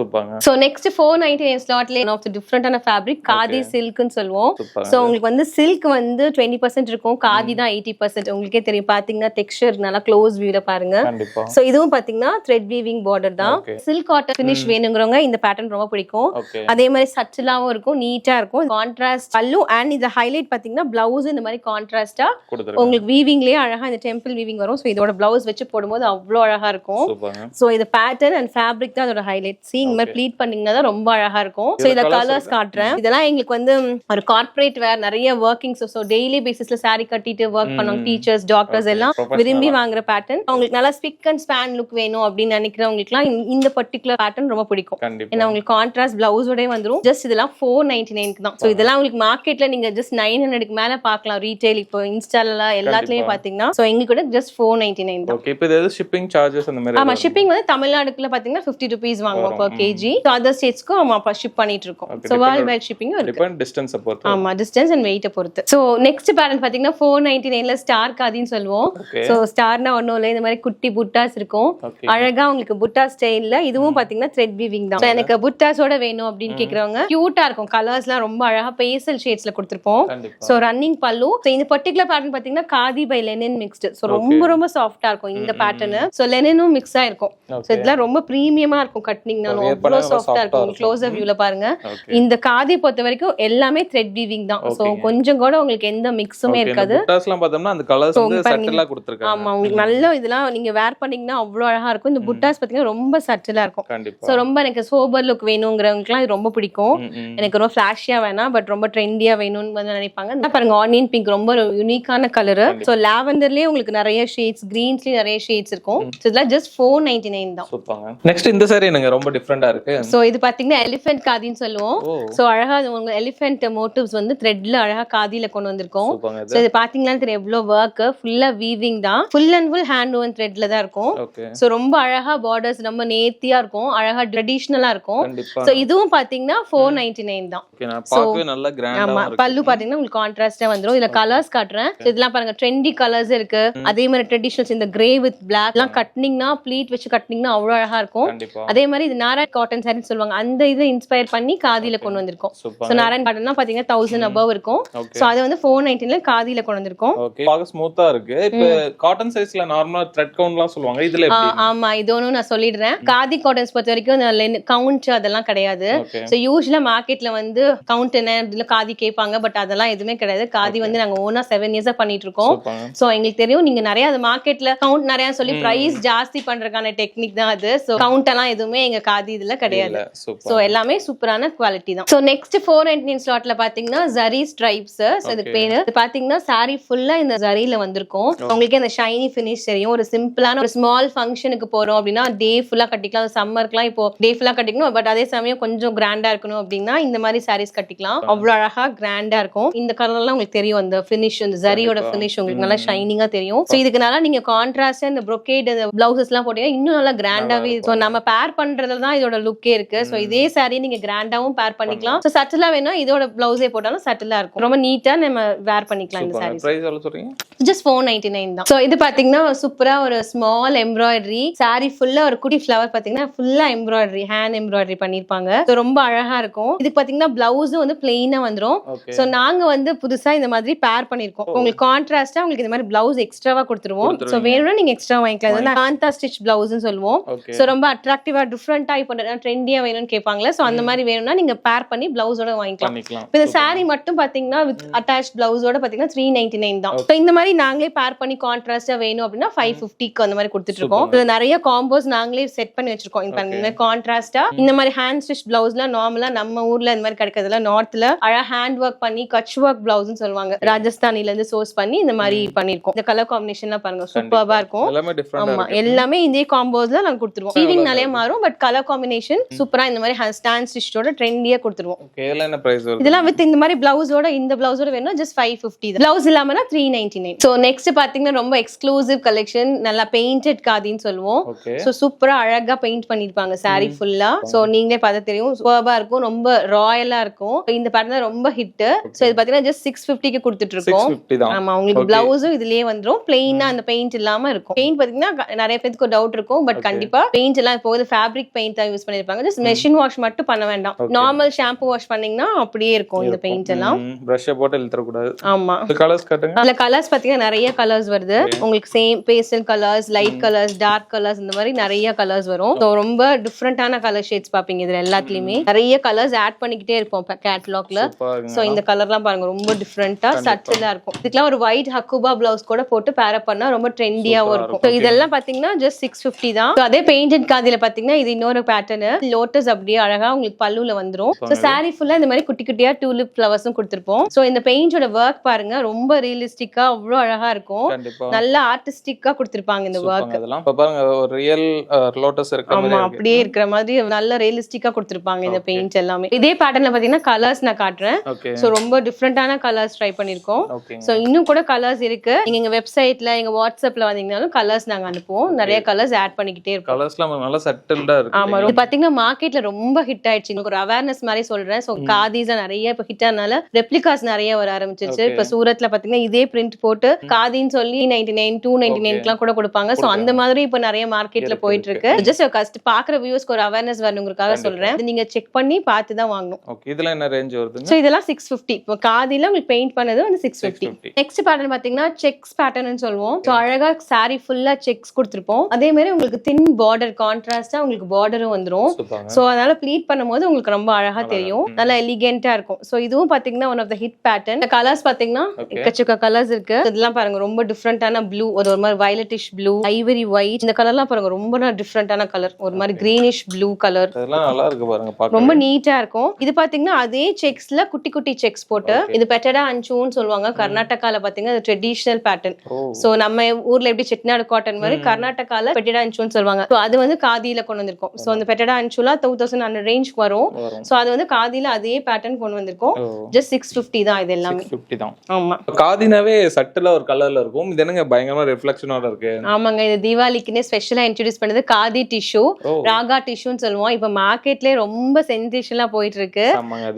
சோ நெக்ஸ்ட் 499 ஸ்லாட்ல ஒன் ஆஃப் தி டிஃபரண்டான ஃபேப்ரிக் காதி சில்க்னு சொல்லுவோம். சோ உங்களுக்கு வந்து சில்க் வந்து 20% இருக்கும், காதி தான் 80%. உங்களுக்கே தெரியும் பாத்தீங்கன்னா டெக்ஸ்சர் நல்லா க்ளோஸ் வியூல பாருங்க. சோ இதுவும் பாத்தீங்கன்னா த்ரெட் வீவிங் பார்டர் தான். சில்க் காட்டன் ஃபினிஷ் வேணும்ங்கறவங்க இந்த பேட்டர்ன் ரொம்ப பிடிக்கும். வரைக்கும். அதே மாதிரி சட்டிலாவும் இருக்கும், நீட்டா இருக்கும். கான்ட்ராஸ்ட் பல்லு அண்ட் இந்த ஹைலைட் பாத்தீங்கன்னா பிளவுஸ் இந்த மாதிரி கான்ட்ராஸ்டா உங்களுக்கு வீவிங்லயே அழகா இந்த டெம்பிள் வீவிங் வரும். சோ இதோட பிளவுஸ் வச்சு போடும்போது அவ்வளவு அழகா இருக்கும். சோ இது பேட்டர்ன் அண்ட் ஃபேப்ரிக் தான் அதோட ஹைலைட். சி இந்த மாதிரி ப்ளீட் பண்ணீங்கன்னா தான் ரொம்ப அழகா இருக்கும். சோ இத கலர்ஸ் காட்டுறேன். இதெல்லாம் எங்களுக்கு வந்து ஒரு கார்ப்பரேட் வேர் நிறைய ஒர்க்கிங்ஸ், சோ டெய்லி பேசிஸ்ல saree கட்டிட்டு ஒர்க் பண்ணுவாங்க டீச்சர்ஸ், டாக்டர்ஸ் எல்லாம் விரும்பி வாங்குற பேட்டர்ன். உங்களுக்கு நல்லா ஸ்பிக் அண்ட் ஸ்பான் லுக் வேணும் அப்படின்னு நினைக்கிறவங்களுக்குலாம் இந்த பர்டிகுலர் பேட்டர்ன் ரொம்ப பிடிக்கும். ஏன்னா உங்களுக்கு கான்ட்ராஸ்ட் பிளவுஸோட வந்துரும். ஜஸ்ட் இதெல்லாம் 499 தான். சோ இதெல்லாம் உங்களுக்கு மார்க்கெட்ல நீங்க ஜஸ்ட் 900க்கு மேல பார்க்கலாம். ரீட்டைல் இப்போ இன்ஸ்டால எல்லாத்துலயும் பாத்தீங்கன்னா சோ எங்க கூட ஜஸ்ட் 499 தான். ஓகே. இப்போ இது ஷிப்பிங் சார்ஜஸ் அந்த மாதிரி? ஆமா, ஷிப்பிங் வந்து தமிழ்நாடுக்குள்ள பாத்தீங்கன்னா 50 rupees வாங்குவோம் per kg. சோ அதர் ஸ்டேட்ஸ்க்கு ஆமா ஷிப் பண்ணிட்டு இருக்கோம். சோ வேர்ல்ட் வைட் ஷிப்பிங்கும் இருக்கு. டிபெண்ட் டிஸ்டன்ஸ் பொறுத்து. ஆமா, டிஸ்டன்ஸ் அண்ட் வெயிட்ட பொறுத்து. சோ நெக்ஸ்ட் பேட்டர்ன் பாத்தீங்கன்னா 499ல ஸ்டார் காதின்னு சொல்லுவோம். சோ ஸ்டார்னா ஒண்ணும் இல்ல, இந்த மாதிரி குட்டி புட்டாஸ் இருக்கும். அழகா உங்களுக்கு புட்டா ஸ்டைல்ல இதுவும் பாத்தீங்கன்னா த்ரெட் வீவிங் தான். எனக்கு புட்டாஸோட வேணும் அப்படின்னு கேக்குறவங்க கியூட்டா இருக்கும். கலர்ஸ்லாம் ரொம்ப அழகா பேஸ்டல் ஷேட்ஸ்ல கொடுத்திருப்போம். So running pallu. சோ இந்த பர்టిక్యులர் பேட்டர்ன் பாத்தீங்கன்னா khadi by linen mixed. So ரொம்ப ரொம்ப சாஃப்ட்டா இருக்கும் இந்த பேட்டர்ன். சோ லெனினும் மிக்ஸ் ஆயிருக்கும். சோ இதெல்லாம் ரொம்ப பிரீமியமா இருக்கும். கட்டிங்னாலும் அவ்வளவு சாஃப்ட்டா இருக்கும். க்ளோஸ் வியூல பாருங்க. இந்த காதி பொறுத்த வரைக்கும் எல்லாமே த்ரெட் வீவிங் தான். சோ கொஞ்சம் கூட உங்களுக்கு எந்த மிக்ஸுமே இருக்காது. புட்டாஸ்லாம் பார்த்தோம்னா அந்த கலர்ஸ் வந்து சட்டிலா கொடுத்திருக்காங்க. ஆமா, உங்களுக்கு நல்ல இதெல்லாம் நீங்க வேர் பண்ணீங்கன்னா அவ்வளவு அழகா இருக்கும். இந்த புட்டாஸ் பாத்தீங்கன்னா ரொம்ப சட்டிலா இருக்கும். சோ ரொம்ப எனக்கு சோபர் லுக் வேணும்ங்கறவங்களுக்குலாம் இது ரொம்ப பிடிக்கும். எனக்கு ரொம்ப ஃபிளாஷியா வேணாம், பட் ரொம்ப ட்ரெண்டியா வேணும்னு வந்து நினைப்பாங்க. பாருங்க, ஆனியன் பிங்க் ரொம்ப யூனிக்கான கலர். சோ லாவெண்டர்லயே உங்களுக்கு நிறைய ஷேட்ஸ், கிரீன்ஸ்லயே நிறைய ஷேட்ஸ் இருக்கும். சோ இதெல்லாம் ஜஸ்ட் 499 தான். சூப்பர்ங்க. நெக்ஸ்ட் இந்த saree எனக்கு ரொம்ப டிஃபரண்டா இருக்கு. சோ இது பாத்தீங்கன்னா எலிஃபென்ட் காதின்னு சொல்லுவோம். சோ அழகா உங்க எலிஃபென்ட் மோட்டிவ்ஸ் வந்து த்ரெட்ல அழகா காதில கொண்டு வந்திருக்கோம். சோ இது பாத்தீங்கன்னா தெரியும் எவ்வளவு வர்க், ஃபுல்லா வீவிங் தான். Full and full hand woven த்ரெட்ல தான் இருக்கும். சோ ரொம்ப அழகா பார்டர்ஸ் ரொம்ப நேர்த்தியா இருக்கும், அழகா ட்ரெடிஷனலா இருக்கும். சோ இதுவும் பாத்தீங்கன்னா 499 தான். பார்க்கவே நல்ல கிராண்டா இருக்கு. பல்லு பாத்தீங்கன்னா உங்களுக்கு கான்ட்ராஸ்டா வந்துரும். இதுல கலர்ஸ் காட்டுறேன். சோ இதெல்லாம் பாருங்க, ட்ரெண்டி கலர்ஸ் இருக்கு. அதே மாதிரி ட்ரெடிஷனல்ஸ் இந்த கிரே வித் பிளாக் எல்லாம் கட்டினீங்கன்னா ப்ளீட் வச்சு கட்டினீங்கன்னா அவ்வளவு அழகா இருக்கும். அதே மாதிரி இது நாராயண் காட்டன் சாரின்னு சொல்லுவாங்க. அந்த இதை இன்ஸ்பயர் பண்ணி காதில கொண்டு வந்திருக்கோம். சோ நாராயண் காட்டன்னா பாத்தீங்கன்னா 1000 above இருக்கும். சோ அது வந்து 499ல காதில கொண்டு வந்திருக்கோம். ஓகே, பாக்க ஸ்மூத்தா இருக்கு. இப்போ காட்டன் சைஸ்ல நார்மலா த்ரெட் கவுண்ட்லாம் சொல்லுவாங்க. இதுல எப்படி? ஆமா, இது ஒன்னு நான் சொல்லிடுறேன். காதி காட்டன்ஸ் பொறுத்த வரைக்கும் கவுண்ட் அதெல்லாம் கிடையாது. சோ யூசுவலா மார்க்கெட்ல வந்து கவுண்ட் என்ன இல்ல காதி கேட்பாங்க, பட் அதெல்லாம் எதுவுமே கிடையாது. காதி வந்து நாங்க ஓனா 7 years பண்ணிட்டு இருக்கோம். சோ எங்களுக்கு தெரியும் நீங்க நிறைய அது மார்க்கெட்ல கவுண்ட் நிறைய சொல்லி பிரைஸ் ஜாஸ்தி பண்றதுக்கான டெக்னிக் தான் அது. சோ கவுண்ட் எல்லாம் எதுவுமே எங்க காதி இதுல கிடையாது. சோ எல்லாமே சூப்பரான குவாலிட்டி தான். சோ நெக்ஸ்ட் 499 ஸ்லாட்ல பாத்தீங்கன்னா ஜரி ஸ்ட்ரைப்ஸ். சோ இதுக்கு பேரு இது பாத்தீங்கன்னா saree ஃபுல்லா இந்த ஜரியில வந்திருக்கும். உங்களுக்கு அந்த ஷைனி ஃபினிஷ் தெரியும். ஒரு சிம்பிளான ஒரு ஸ்மால் ஃபங்க்ஷனுக்கு போறோம் அப்படின்னா டே ஃபுல்லா கட்டிக்கலாம். சம்மர்க்குலாம் இப்போ டே ஃபுல்லா கட்டிக்கணும், பட் அதே சமயம் கொஞ்சம் கிராண்டா இருக்கணும் அப்படின்னா இந்த மாதிரி sarees கட்டிக்கலாம். அவ்வளவு அழகா கிராண்டா இருக்கும். இந்த கலர்லாம் உங்களுக்கு தெரியும், அந்த ஃபினிஷ், அந்த ஜரியோட ஃபினிஷ் உங்களுக்கு நல்லா ஷைனிங்கா தெரியும். சோ இதுக்கு நல்லா நீங்க கான்ட்ராஸ்ட் இந்த brocade அந்த பிளவுசஸ் எல்லாம் போட்டீங்கன்னா இன்னும் நல்லா கிராண்டாவே. சோ நம்ம பேர் பண்றதுல தான் இதோட லுக்கே இருக்கு. சோ இதே saree நீங்க கிராண்டாவும் பேர் பண்ணிக்கலாம். சோ சட்டிலா வேணா இதோட பிளவுஸே போட்டாலும் சட்டிலா இருக்கும். ரொம்ப நீட்டா நம்ம வேர் பண்ணிக்கலாம் இந்த sarees. பிரைஸ் எவ்வளவு சொல்றீங்க? ஜஸ்ட் 499 தான். சோ இது பாத்தீங்கன்னா சூப்பரா ஒரு ஸ்மால் எம்ப்ராய்டரி saree ஃபுல்லா ஒரு குட்டி ஃப்ளவர் பாத்தீங்கன்னா ஃபுல்லா எம்ப்ராய்டரி, ஹேண்ட் எம்ப்ராய்டரி பண்ணிருப்பாங்க. சோ ரொம்ப அழகா இருக்கும். இதுக்கு பாத்தீங்கன்னா பிளவுஸும் வந்து பிளெயினா வந்துரும். சோ நாங்க வந்து புதுசா இந்த மாதிரி பேர் பண்ணிருக்கோம். உங்களுக்கு கான்ட்ராஸ்டா உங்களுக்கு இந்த மாதிரி பிளவுஸ் எக்ஸ்ட்ராவா கொடுத்துருவோம். சோ வேணும்னா நீங்க எக்ஸ்ட்ரா வாங்கிக்கலாம். காந்தா ஸ்டிச் பிளவுஸ்னு சொல்லுவோம். சோ ரொம்ப அட்ராக்டிவா டிஃபரெண்டா இப்போ ட்ரெண்டியா வேணும்னு கேட்பாங்களா. சோ அந்த மாதிரி வேணும்னா நீங்க பேர் பண்ணி பிளவுஸோட வாங்கிக்கலாம். இப்போ இந்த saree மட்டும் பாத்தீங்கன்னா வித் அட்டாச் பிளவுஸோட பாத்தீங்கன்னா 399 தான். சோ இந்த மாதிரி நாங்களே பேர் பண்ணி கான்ட்ராஸ்டா வேணும் அப்படின்னா 550க்கு அந்த மாதிரி கொடுத்துட்டு இருக்கோம். இது நிறைய காம்போஸ் நாங்களே செட் பண்ணி வச்சிருக்கோம். இந்த மாதிரி கான்ட்ராஸ்டா இந்த மாதிரி ஹேண்ட் ஸ்டிச் பிளவுஸ்லாம் நார்மலா நம்ம ஊர்ல இந்த மாதிரி கிடைக்கிறதுல நார்த்ல அழகா ஹேண்ட் ஒர்க் பண்ணி கட்ச் ஒர்க் பிளவுஸ்னு சொல்லுவாங்க. ராஜஸ்தானில இருந்து சோர்ஸ் பண்ணி இந்த மாதிரி பண்ணிருக்கோம். இந்த கலர் காம்பினேஷன்லாம் பாருங்க சூப்பரா இருக்கும். ஆமா, எல்லாமே இதே காம்போஸ்ல நாங்க கொடுத்துருவோம். ஃபீலிங் நிறைய மாறும், பட் கலர் காம்பினேஷன் சூப்பரா இந்த மாதிரி ஸ்டாண்ட் ஸ்டிச்சோட ட்ரெண்டியா கொடுத்துருவோம். இதெல்லாம் என்ன பிரைஸ் வருது? இதெல்லாம் வித் இந்த மாதிரி பிளவுஸோட இந்த பிளவுஸோட வேணும்னா ஜஸ்ட் 550 தான். பிளவுஸ் இல்லாமனா 399. சோ நெக்ஸ்ட் பாத்தீங்கன்னா ரொம்ப எக்ஸ்க்ளூசிவ் கலெக்ஷன், நல்லா பெயிண்டட் காதின்னு சொல்லுவோம். சோ சூப்பரா அழகா பெயிண்ட் பண்ணிருப்பாங்க saree ஃபுல்லா. சோ நீங்களே பார்த்தா தெரியும் சூப்பரா இருக்கும், ரொம்ப ராயலா இருக்கும். இந்த பேட்டர்ன் ரொம்ப ஹிட். சோ இது பாத்தீங்கன்னா ஜஸ்ட் 650க்கு கொடுத்துட்டு இருக்கோம். ஆமா, உங்களுக்கு பிளவுஸும் இதுலயே வந்துரும். பிளெயினா அந்த பெயிண்ட் இல்லாம இருக்கும். பெயிண்ட் பாத்தீங்கன்னா நிறைய பேருக்கு டவுட் இருக்கும், பட் கண்டிப்பா பெயிண்ட் எல்லாம் இப்போ ஃபேப்ரிக் பெயிண்ட் தான் யூஸ் பண்ணிருப்பாங்க. ஜஸ்ட் மெஷின் வாஷ் மட்டும் பண்ண வேண்டாம். நார்மல் ஷாம்பு வாஷ் பண்ணீங்கன்னா அப்படியே இருக்கும் இந்த பெயிண்ட் எல்லாம். பிரஷ் போட்டு இழுத்துற கூடாது. ஆமா, கலர்ஸ் காட்டுங்க. அதுல கலர்ஸ் பாத்தீங்கன்னா நிறைய கலர்ஸ் வருது. உங்களுக்கு same pastel colours, light colours, dark colours, இந்த மாதிரி நிறைய கலர்ஸ் வரும். சோ ரொம்ப டிஃபரெண்டான கலர் ஷேட்ஸ் பாப்பீங்க இதுல. இதுல எல்லாத்துலயுமே நிறைய கலர்ஸ் ஆட் பண்ணிக்கிட்டே இருப்போம் கேட்டலாக்ல. சோ இந்த கலர்லாம் பாருங்க ரொம்ப டிஃப்ரெண்டா சட்டிலா இருக்கும். இதுக்கெல்லாம் ஒரு ஒயிட் ஹக்குபா பிளவுஸ் கூட போட்டு பேர் அப் பண்ணா ரொம்ப ட்ரெண்டியாவும் இருக்கும். சோ இதெல்லாம் பாத்தீங்கன்னா ஜஸ்ட் 650 தான். So அதே பெயிண்டட் காதில பாத்தீங்கன்னா இது இன்னொரு பேட்டர்ன் லோட்டஸ் அப்படியே அழகா உங்களுக்கு பல்லுல வந்துரும். சோ saree ஃபுல்லா இந்த மாதிரி குட்டி குட்டியா டூலிப் ஃப்ளவர்ஸும் கொடுத்திருப்போம். சோ இந்த பெயிண்டோட வர்க் பாருங்க ரொம்ப ரியலிஸ்டிக்கா அவ்வளவு அழகா இருக்கும். நல்ல ஆர்டிஸ்டிக்கா கொடுத்திருப்பாங்க இந்த வர்க். அதெல்லாம் பாருங்க ஒரு ரியல் லோட்டஸ் இருக்கிற மாதிரி அப்படியே இருக்கிற மாதிரி நல்ல ரியலிஸ்டிக்கா கொடுத்திருப்பாங்க இந்த பெயிண்ட்ஸ் எல்லாமே. இதே பேட்டர்ன்ல பாத்தீங்கன்னா கலர்ஸ் நான் காட்டுறேன். சோ ரொம்ப டிஃபரெண்டான கலர்ஸ் ட்ரை பண்ணிருக்கோம். சோ இன்னும் கூட கலர்ஸ் இருக்கு. நீங்க எங்க வெப்சைட்ல எங்க வாட்ஸ்அப்ல வந்தீங்கனாலும் கலர்ஸ் நாங்க அனுப்புவோம். நிறைய கலர்ஸ் ஆட் பண்ணிக்கிட்டே இருக்கோம். கலர்ஸ்லாம் நல்லா செட்டில்டா இருக்கு. ஆமா இது பாத்தீங்கன்னா மார்க்கெட்ல ரொம்ப ஹிட் ஆயிடுச்சு. உங்களுக்கு ஒரு அவேர்னஸ் மாதிரி சொல்றேன். சோ காதிஸ் நிறைய இப்ப ஹிட் ஆனால ரெப்ளிகாஸ் நிறைய வர ஆரம்பிச்சிருச்சு. இப்ப சூரத்ல பாத்தீங்கன்னா இதே பிரிண்ட் போட்டு காதின்னு சொல்லி 99 299 கூட கொடுப்பாங்க. சோ அந்த மாதிரி இப்ப நிறைய மார்க்கெட்ல போயிட்டு இருக்கு. ஜஸ்ட் பாக்குற வியூஸ்க்கு ஒரு அவேர்னஸ் வரணுங்கிறதுக்காக சொல்றேன். நீங்க செக் பண்ணி பார்த்து தான் வாங்கணும். ஓகே இதெல்லாம் என்ன ரேஞ்ச் வருதுங்க? சோ இதெல்லாம் 650. இப்போ காதில உங்களுக்கு பெயிண்ட் பண்ணது வந்து 650. நெக்ஸ்ட் பேட்டர்ன் பாத்தீங்கன்னா செக்ஸ் பேட்டர்ன் சொல்லுவோம். சோ அழகா saree ஃபுல்லா செக்ஸ் கொடுத்திருப்போம். அதே மாதிரி உங்களுக்கு தின் பார்டர் கான்ட்ராஸ்டா உங்களுக்கு பார்டரும் வந்துரும். சோ அதனால ப்ளீட் பண்ணும்போது உங்களுக்கு ரொம்ப அழகா தெரியும். நல்லா எலிகென்ட்டா இருக்கும். சோ இதுவும் பாத்தீங்கன்னா one of the hit pattern. இந்த கலர்ஸ் பாத்தீங்கன்னா எக்கச்சக்க கலர்ஸ் இருக்கு. இதெல்லாம் பாருங்க ரொம்ப டிஃபரெண்டான ப்ளூ, ஒரு மாதிரி வயலட்டிஷ் ப்ளூ, ஐவரி ஒயிட். இந்த கலர்லாம் பாருங்க ரொம்ப டிஃபரெண்டான கலர், ஒரு மாதிரி கிரீனிஷ் ப்ளூ கலர். இதெல்லாம் நல்லா இருக்கு பாருங்க பார்க்க. ரொம்ப நீட்டா இருக்கும். இது பாத்தீங்கன்னா அதே செக்ஸ்ல குட்டி குட்டி செக்ஸ் போட்டு இது பெட்டடா அஞ்சுன்னு சொல்லுவாங்க. கர்நாடகால பாத்தீங்கன்னா ட்ரெடிஷனல் பேட்டர்ன். சோ நம்ம ஊர்ல எப்படி செட்டிநாடு காட்டன் மாதிரி கர்நாடகால பெட்டடா அஞ்சுன்னு சொல்லுவாங்க. சோ அது வந்து காதியில கொண்டு வந்திருக்கோம். சோ அந்த பெட்டடா அஞ்சுலா 2100 ரேஞ்ச்க்கு வரும். சோ அது வந்து காதியில அதே பேட்டர்ன் கொண்டு வந்திருக்கோம். ஜஸ்ட் 650 தான் இது எல்லாமே. 650 தான். ஆமா காதினாவே சட்டிலா ஒரு கலர்ல இருக்கும். இது என்னங்க பயங்கரமா ரிஃப்ளெக்ஷனோட இருக்கு. ஆமாங்க இது தீபாவளிக்குனே ஸ்பெஷலா இன்ட்ரோ듀ஸ் பண்ணது காதி டிஷ்யூ, ராகா டிஷ்யூன்னு சொல்லுவோம். இப்ப மார்க்கெட்லயே ரொம்ப சென்சேஷனலா போயிட்டு இருக்கு.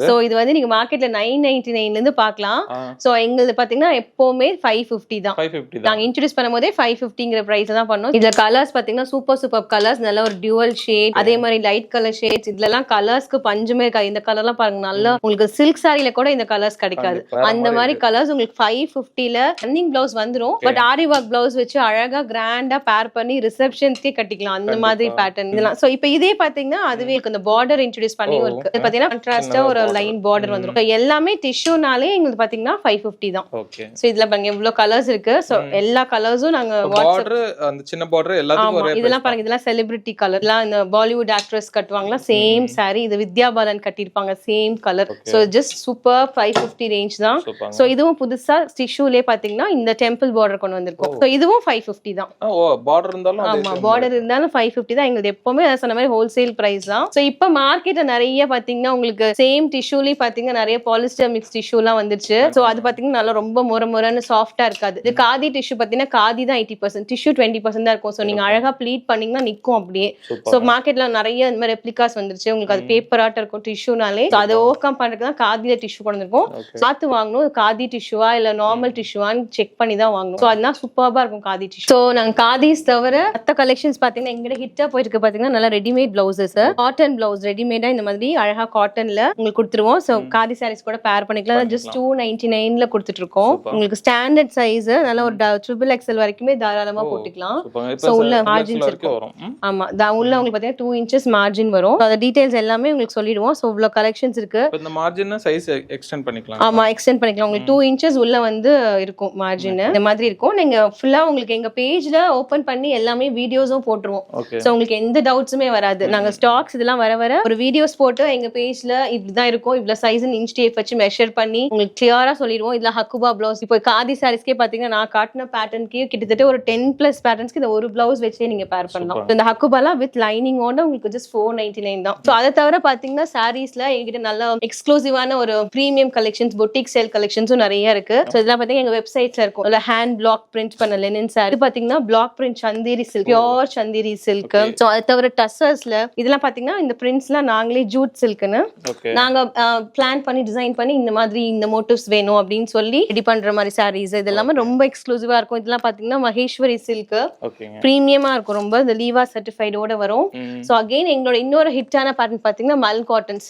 சோ இது வந்து நீங்க மார்க்கெட்ல 999 ல இருந்து பார்க்கலாம். சோ எங்களுக்கு பாத்தீங்கன்னா எப்பவுமே 550 தான். நாங்க இன்ட்ரோ듀ஸ் பண்ணும்போதே 550ங்கிற பிரைஸ் தான் பண்ணோம். இதுல கலர்ஸ் பாத்தீங்கன்னா சூப்பர் கலர்ஸ், நல்ல ஒரு டியூவல் ஷேட், அதே மாதிரி லைட் கலர் ஷேட்ஸ். இதெல்லாம் கலர்ஸ்க்கு பஞ்சமே இருக்காது. இந்த கலர்லாம் பாருங்க நல்லா உங்களுக்கு சில்க் சாரில கூட இந்த கலர்ஸ் கிடைக்காது. அந்த மாதிரி கலர்ஸ் உங்களுக்கு 550ல ரன்னிங் பிளவுஸ் வந்துரும். பட் ஆரி ஒர்க் பிளவுஸ் வச்சு அழகா கிராண்டா பேர் பண்ணி ரிசப்ஷன்ஸ்க்கே கட்டிக்கலாம். அந்த மாதிரி பேட்டர்ன் இதெல்லாம். சோ இப்போ இதே பாத்தீங்கன்னா அதுவே இந்த பார்டர் இன்ட்ரோ듀ஸ் பண்ணி இருக்கு. இது பாத்தீங்கன்னா கான்ட்ராஸ்டா ஒரு லைன் பார்டர் வந்துரும். எல்லாமே டிஷ்யூனாலே எங்களுக்கு பாத்தீங்கன்னா 550 தான். சோ இதுல பாருங்க எவ்வளவு கலர்ஸ் இருக்கு. சோ எல்லா கலர்ஸும் நாங்க பார்டர் அந்த சின்ன பார்டர் எல்லாத்துக்கும் ஒரே. இதெல்லாம் பாருங்க இதெல்லாம் செலிபிரிட்டி கலர். எல்லாம் இந்த பாலிவுட் ஆக்ட்ரஸ் கட்டுவாங்களா சேம் saree. இது வித்யா பாலன் கட்டிருப்பாங்க same colour. So just super 550 range தான். சோ இதுவும் புதுசா டிஷ்யூலே பாத்தீங்கன்னா இந்த டெம்பிள் பார்டர் கொண்டு வந்திருக்கோம். சோ இதுவும் 550 தான். பார்டர் இருந்தாலும் ஆமா பார்டர் இருந்தாலும் 550 தான். எங்களுக்கு எப்பவுமே சொன்ன மாதிரி ஹோல்சேல் பிரைஸ் தான். சோ இப்போ மார்க்கெட்ல நிறைய பாத்தீங்கன்னா உங்களுக்கு சேம் டிஷ்யூலயே பாத்தீங்கன்னா நிறைய பாலிஸ்டர் மிக்ஸ் டிஷ்யூலாம் வந்துருச்சு. சோ அது பாத்தீங்கன்னா நல்லா ரொம்ப மொரன்னு சாஃப்டா இருக்காது. இது காதி டிஷ்யூ பாத்தீங்கன்னா காதி தான் 80%, டிஷ்யூ 20% தான் இருக்கும். சோ நீங்க அழகா ப்ளீட் பண்ணீங்கன்னா நிக்கும் அப்படியே. சோ மார்க்கெட்ல நிறைய இந்த மாதிரி ரெப்ளிகாஸ் வந்துருச்சு. உங்களுக்கு அது பேப்பர் ஆட்ட இருக்கும் டிஷ்யூனாலே. அதை ஓவர் கம் பண்றதுக்கு தான் காதியில டிஷ்யூ கொண்டு வந்திருக்கோம். பார்த்து வாங்கணும் காதி டிஷ்யூவா இல்ல நார்மல் டிஷ்யூவான்னு செக் பண்ணி தான் வாங்கணும். சோ அதெல்லாம் சூப்பர்பா இருக்கும் காதி டிஷ்யூ. சோ நாங்க காதிஸ் தவிர மத்த கலெக்ஷன்ஸ் பாத்தீங்கன்னா எங்கிட்ட ஹிட்டா போயிட்டு இருக்கு பாத்தீங்கன்னா நல்லா ரெடிமேட் பிளவுசஸ், காட்டன் பிளவுஸ் ரெடிமேடா இந்த மாதிரி அழகா காட்டன்ல உங்களுக்கு கொடுத்துருவோம். சோ காதி சாரீஸ் கூட பேர் பண்ணிக்கலாம். ஜஸ்ட் 299 ல கொடுத்துட்டு இருக்கோம். உங்களுக்கு ஸ்டாண்டர்ட் சைஸ் நல்ல ஒரு ட்ரிபிள் எக்ஸ்எல் வரைக்குமே தாராளமா போட்டுக்கலாம். சோ உள்ள மார்ஜின்ஸ் இருக்கும். ஆமா உள்ள உங்களுக்கு பாத்தீங்கன்னா 2 inches மார்ஜின் வரும். அந்த டீடைல்ஸ் எல்லாமே உங்களுக்கு சொல்லிடுவோம். சோ இவ்வளவு கலெக்ஷன்ஸ் இருக்கு. இந்த மார்ஜின் சைஸ் எக்ஸ்டெண்ட் பண்ணிக்கலாம். ஆமா எக்ஸ்டெண்ட் பண்ணிக்கலாம். உங்களுக்கு 2 inches உள்ள வந்து இருக்கும் மார்ஜின். இந்த மாதிரி இருக்கும். நீங்க ஃபுல்லா உங்களுக்கு எங்க பேஜ்ல ஓபன் பண்ணி எல்லாமே வீடியோஸும் போட்டுருவோம். சோ உங்களுக்கு எந்த டவுட்ஸுமே வராது. நாங்க ஸ்டாக்ஸ் இதெல்லாம் வர ஒரு வீடியோஸ் போட்டு எங்க பேஜ்ல இப்படிதான் இருக்கும், இவ்வளவு சைஸ் இன்ச் டேப் வச்சு மெஷர் பண்ணி உங்களுக்கு கிளியரா சொல்லிடுவோம். இதுல ஹக்குபா பிளவுஸ் இப்போ காதி சாரீஸ்க்கே பாத்தீங்கன்னா நான் காட்டின பேட்டர்னுக்கே கிட்டத்தட்ட ஒரு 10+ பேட்டர்ன்ஸ்க்கு இந்த ஒரு பிளவுஸ் வச்சே நீங்க பேர் பண்ணலாம். இந்த ஹக்குபாலாம் வித் லைனிங்கோட உங்களுக்கு ஜஸ்ட் 499 தான். சோ அதை தவிர பாத்தீங்கன்னா சாரீஸ்ல எங்ககிட்ட நல்ல எக்ஸ்க்ளூசிவான ஒரு பிரீமியம் கலெக்ஷன்ஸ், பொட்டிக் சேல் கலெக்ஷன்ஸும் நிறைய இருக்கு. சோ இதெல்லாம் பாத்தீங்கன்னா எங்க வெப்சைட்ல இருக்கும். இல்ல ஹேண்ட் பிளாக் பிரிண்ட் பண்ண லெனின் சாரி. இது பாத்தீங்கன்னா block print Chanderi silk, pure Chanderi silk. So அதை தவிர டசர்ஸ்ல இதெல்லாம் பாத்தீங்கன்னா இந்த பிரிண்ட்ஸ்லாம் நாங்களே ஜூட் சில்க்னு நாங்க பிளான் பண்ணி டிசைன் பண்ணி இந்த மாதிரி இந்த மோட்டிவ்ஸ் வேணும் அப்படின்னு சொல்லி ரெடி பண்ற மாதிரி சாரீஸ். இது எல்லாமே ரொம்ப எக்ஸ்க்ளூசிவா இருக்கும். இதெல்லாம் பாத்தீங்கன்னா மகேஸ்வரி சில்க் பிரீமியமா இருக்கும். ரொம்ப இந்த லீவா சர்டிஃபைடோட வரும். சோ அகைன் எங்களோட இன்னொரு ஹிட்டான பேட்டர்ன் பாத்தீங்கன்னா மல் காட்டன்ஸ்.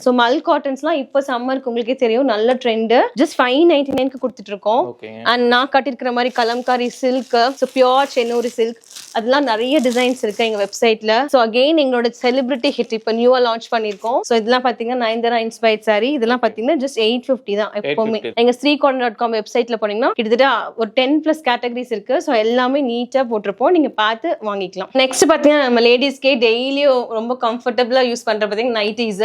சோ மல் காட்டன்ஸ்லாம் இப்ப சம்மருக்கு உங்களுக்கே தெரியும் நல்ல ட்ரெண்ட். ஜஸ்ட் 599 க்கு கொடுத்துட்டு இருக்கோம். அண்ட் நான் கட்டிருக்கிற மாதிரி kalamkari silk, so pure Chennuri silk, அதெல்லாம் நிறைய டிசைன்ஸ் இருக்கு எங்க வெப்சைட்ல. ஸோ அகெயின் எங்களோட செலிபிரிட்டி ஹிட் இப்போ நியூவா லான்ச் பண்ணிருக்கோம். ஸோ இதெல்லாம் பாத்தீங்கன்னா நயன்தாரா இன்ஸ்பயர்ட் சாரி. இதெல்லாம் பாத்தீங்கன்னா ஜஸ்ட் 850 தான் எப்பவுமே. எங்க ஸ்ரீகாட்டன்.com வெப்சைட்ல போனீங்கன்னா கிட்டத்தட்ட ஒரு 10+ கேட்டகரிஸ் இருக்கு. ஸோ எல்லாமே நீட்டா போட்டிருப்போம், நீங்க பார்த்து வாங்கிக்கலாம். நெக்ஸ்ட் பாத்தீங்கன்னா நம்ம லேடிஸ்க்கே டெய்லியும் ரொம்ப கம்ஃபர்டபுளா யூஸ் பண்ற பாத்தீங்கன்னா நைட்டிஸ்.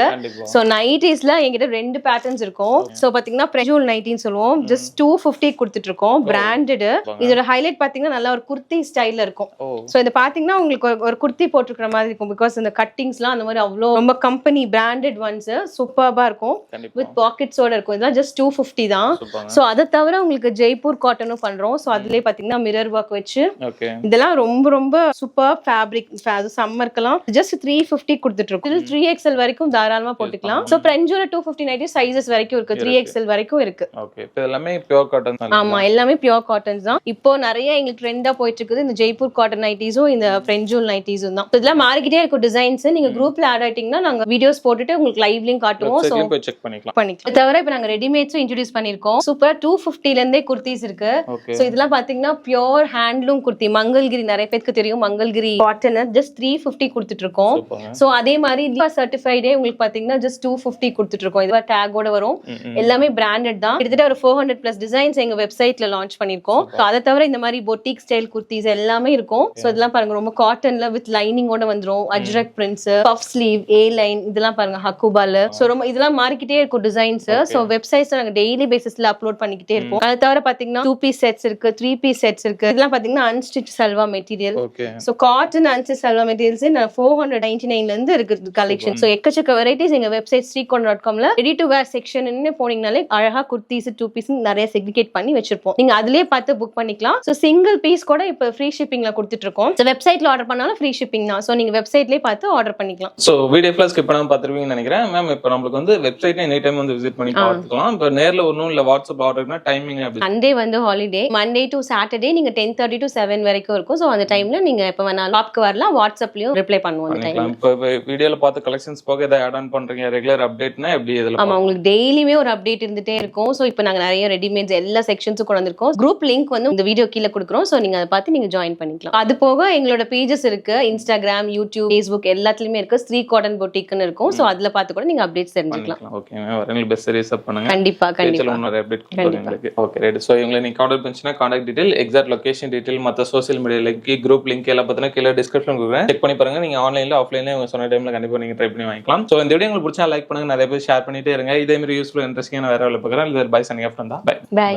ஸோ நைட்டிஸ்ல எங்கிட்ட 2 பேட்டர்ன்ஸ் இருக்கும். ஸோ பாத்தீங்கன்னா பிரஜுவல் நைட்டின்னு சொல்லுவோம். ஜஸ்ட் 250 கொடுத்துட்டு இருக்கோம், பிராண்டட். இதோட ஹைலைட் பாத்தீங்கன்னா நல்லா ஒரு குர்த்தி ஸ்டைல்ல இருக்கும். சோ இத பாத்தீங்கன்னா உங்களுக்கு ஒரு குர்த்தி போட்டுக்கிற மாதிரி இருக்கும். பிகாஸ் இந்த கட்டிங்ஸ்லாம் அந்த மாதிரி அவ்வளோ ரொம்ப கம்பெனி பிராண்டட் ஒன்ஸ் சூப்பர்பா இருக்கும். வித் பாக்கெட்ஸோட இருக்கும். இதெல்லாம் ஜஸ்ட் 250 தான். சோ அதை தவிர உங்களுக்கு ஜெய்ப்பூர் காட்டனும் பண்றோம். சோ அதுலயே பாத்தீங்கன்னா மிரர் ஒர்க் வச்சு இதெல்லாம் ரொம்ப ரொம்ப சூப்பர் ஃபேப்ரிக். சம்மர்க்கெல்லாம் ஜஸ்ட் 350 கொடுத்துட்டு இருக்கோம். இது 3XL வரைக்கும் தாராளமா போட்டுக்கலாம். சோ பிரஞ்சோல 250 நைட்டி சைஸஸ் வரைக்கும் இருக்கு, 3XL வரைக்கும் இருக்கு. ஓகே, இப்போ எல்லாமே பியூர் காட்டன். ஆமா, எல்லாமே பியூர் காட்டன்ஸ் தான். இப்போ நிறைய எங்களுக்கு ட்ரெண்டா போயிட்டு இருக்குது இந்த ஜெய்ப்பூர் காட்டன் நைட்டிஸும் இந்த ஃப்ரெஞ்சூல் நைட்டிஸும் தான். இதெல்லாம் மார்க்கெட்டே இருக்கும் டிசைன்ஸ். நீங்க குரூப்ல ஆட் ஆயிட்டீங்கன்னா நாங்க வீடியோஸ் போட்டுட்டு உங்களுக்கு லைவ்லயும் காட்டுவோம். சோ செக் பண்ணிக்கலாம். இது தவிர இப்போ நாங்க ரெடிமேட்ஸும் இன்ட்ரோடியூஸ் பண்ணிருக்கோம். சூப்பர் 250 ல இருந்தே குர்த்திஸ் இருக்கு. சோ இதெல்லாம் பாத்தீங்கன்னா பியூர் ஹேண்ட்லூம் குர்த்தி. மங்கல்கிரி நிறைய பேருக்கு தெரியும், மங்கல்கிரி காட்டன் ஜஸ்ட் 350 கொடுத்துட்டு இருக்கோம். சோ அதே மாதிரி சர்டிஃபைடே உங்களுக்கு பாத்தீங்கன்னா ஜஸ்ட் 250 கொடுத்துட்டு இருக்கோம். இது டேகோட வரும், எல்லாமே பிராண்டட் தான். கிட்டத்தட்ட ஒரு 400+ டிசைன்ஸ் எங்க வெப்சைட்ல லான்ச் பண்ணிருக்கோம். அதை தவிர இந்த மாதிரி பொட்டிக் ஸ்டைல் குர்த்திஸ் எல்லாமே இருக்கும். சோ இதெல்லாம் பாருங்க ரொம்ப காட்டன்ல வித் லைனிங்கோட வந்துரும். அஜ்ரக் பிரிண்ட்ஸ், பஃப் ஸ்லீவ், ஏ லைன், இதெல்லாம் பாருங்க ஹக்குபால. சோ ரொம்ப இதெல்லாம் மார்க்கெட்டே இருக்கும் டிசைன்ஸ். சோ வெப்சைட்ஸ்ல நாங்க டெய்லி பேசிஸ்ல அப்லோட் பண்ணிக்கிட்டே இருப்போம். அதை தவிர பாத்தீங்கன்னா 2 பீஸ் செட்ஸ் இருக்கு, 3 பீஸ் செட்ஸ் இருக்கு. இதெல்லாம் பாத்தீங்கன்னா unstitch salwar material. So cotton unstitch salwar materials 499 ல இருந்து இருக்கு கலெக்ஷன். சோ எக்கச்சக்க வெரைட்டிஸ் எங்க வெப்சைட் ஸ்ரீகாட்டன்.com ல ரெடி டு வேர் செக்ஷன் போனீங்கனாலே அழகா குர்த்திஸ் 2 பீஸ் நிறைய செக்ரிகேட் பண்ணி வச்சிருப்போம். நீங்க அதுலயே பார்த்து புக் பண்ணிக்கலாம். சோ சிங்கிள் பீஸ் கூட இப்ப ஃப்ரீ ஷிப்பிங்ல கொடுத்துட்டு இருக்கோம். சோ வெப்சைட்ல ஆர்டர் பண்ணாலும் ஃப்ரீ ஷிப்பிங் தான். சோ நீங்க வெப்சைட்லயே பார்த்து ஆர்டர் பண்ணிக்கலாம். சோ வீடியோ ஃபுல்லா ஸ்கிப் பண்ணாம பாத்துருவீங்கன்னு நினைக்கிறேன். மேம் இப்போ நமக்கு வந்து வெப்சைட்ல எனி டைம் வந்து விசிட் பண்ணி பார்த்துக்கலாம். இப்போ நேர்ல ஒண்ணும் இல்ல வாட்ஸ்அப் ஆர்டர்னா டைமிங் அப்படி சண்டே வந்து ஹாலிடே, மண்டே டு சாட்டர்டே நீங்க 10:30 to 7 வரைக்கும் இருக்கும். சோ அந்த டைம்ல நீங்க எப்ப வேணாலும் ஷாப்க்கு வரலாம். வாட்ஸ்அப்லயும் ரிப்ளை பண்ணுவோம் அந்த டைம்ல. இப்போ வீடியோல பார்த்து கலெக்ஷன்ஸ் போக ஏதாவது ஆட் ஆன் பண்றீங்க ரெகுலர் அப்டேட்னா எப்படி இதெல்லாம்? ஆமா, உங்களுக்கு டெய்லியுமே ஒரு அப்டேட் இருந்துட்டே இருக்கும். சோ இப்போ நாங்க நிறைய ரெடிமேட்ஸ் எல்லா செக்ஷன்ஸும் கொண்டு வந்திருக்கோம். குரூப் லிங்க் வந்து இந்த வீடியோ கீழே கொடுக்குறோம். சோ நீங்க அதை பார்த்து நீங்க ஜாயின் பண்ணிக்கலாம். அது போக எங்களோட பேஜஸ் இருக்கு, இன்ஸ்டாகிராம், யூடியூப், ஃபேஸ்புக் எல்லாத்துலயுமே இருக்கு. ஸ்ரீ காட்டன் பொட்டிக்னு இருக்கும். சோ அதுல பார்த்து கூட நீங்க அப்டேட்ஸ் தெரிஞ்சுக்கலாம். ஓகே, வரங்களுக்கு பெஸ்ட் சர்வீஸ் பண்ணுங்க. கண்டிப்பா கண்டிப்பா இன்னொரு அப்டேட் உங்களுக்கு. Okay right. சோ இவங்களை நீங்க ஆர்டர் பண்ணினா contact detail, exact location detail, மத்த social media link, group link எல்லாம் பத்தின கீழே டிஸ்கிரிப்ஷன் கொடுக்குறேன். செக் பண்ணி பாருங்க. நீங்க ஆன்லைன்ல ஆஃப்லைன்ல உங்க சொன்ன டைம்ல கண்டிப்பா நீங்க ட்ரை பண்ணி வாங்கிக்கலாம். சோ இந்த வீடியோ உங்களுக்கு பிடிச்சா லைக் பண்ணுங்க, நிறைய பேர் ஷேர் பண்ணிட்டே இருங்க. இதே மாதிரி யூஸ்ஃபுல் இன்ட்ரெஸ்டிங்கான வேற வேலை பார்க்குறேன். இது பை சனிங் ஆஃப்டர் தான். பை.